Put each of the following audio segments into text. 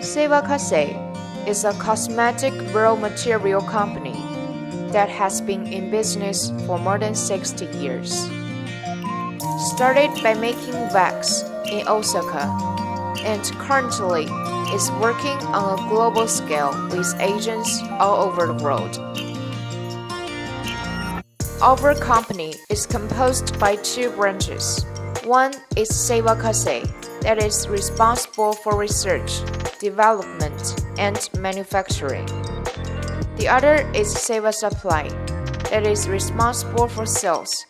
SEIWA KASEI is a cosmetic raw material company that has been in business for more than 60 years. Started by making wax in Osaka and currently is working on a global scale with agents all over the world. Our company is composed by two branches. One is SEIWA KASEI, that is responsible for research, development, and manufacturing. The other is SEIWA Supply, that is responsible for sales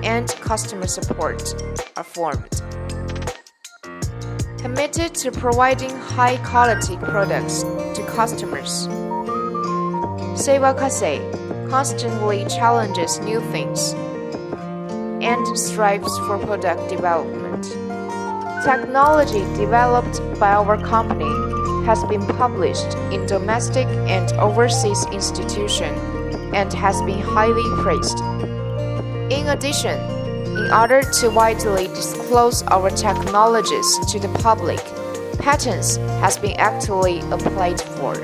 and customer support, are formed. Committed to providing high-quality products to customers, SEIWA KASEI constantly challenges new things and strives for product development. Technology developed by our company has been published in domestic and overseas institutions and has been highly praised. In addition, in order to widely disclose our technologies to the public, patents has been actively applied for.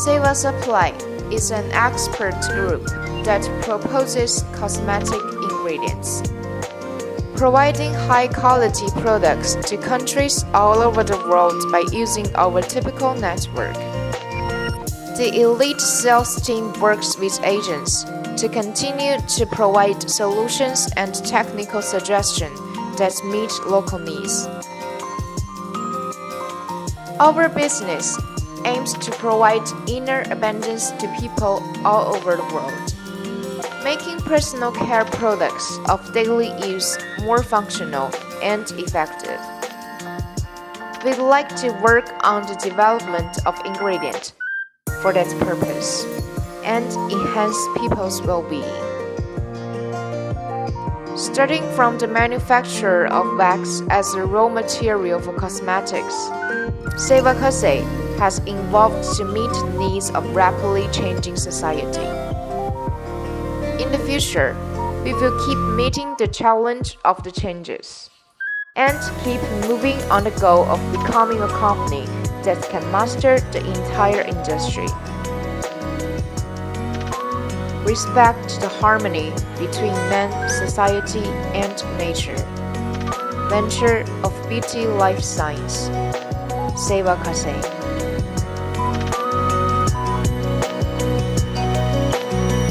SEIWA Supply is an expert group that proposes cosmetic ingredients, providing high-quality products to countries all over the world by using our typical network. The elite sales team works with agents to continue to provide solutions and technical suggestions that meet local needs. Our business aims to provide inner abundance to people all over the world, making personal care products of daily use more functional and effective. We'd like to work on the development of ingredients for that purpose and enhance people's well-being. Starting from the manufacture of wax as a raw material for cosmetics, SEIWA KASEI has evolved to meet the needs of rapidly changing society. In the future, we will keep meeting the challenge of the changes and keep moving on the goal of becoming a company that can master the entire industry. Respect the harmony between man, society, and nature. Venture of Beauty Life Science. SEIWA KASEI.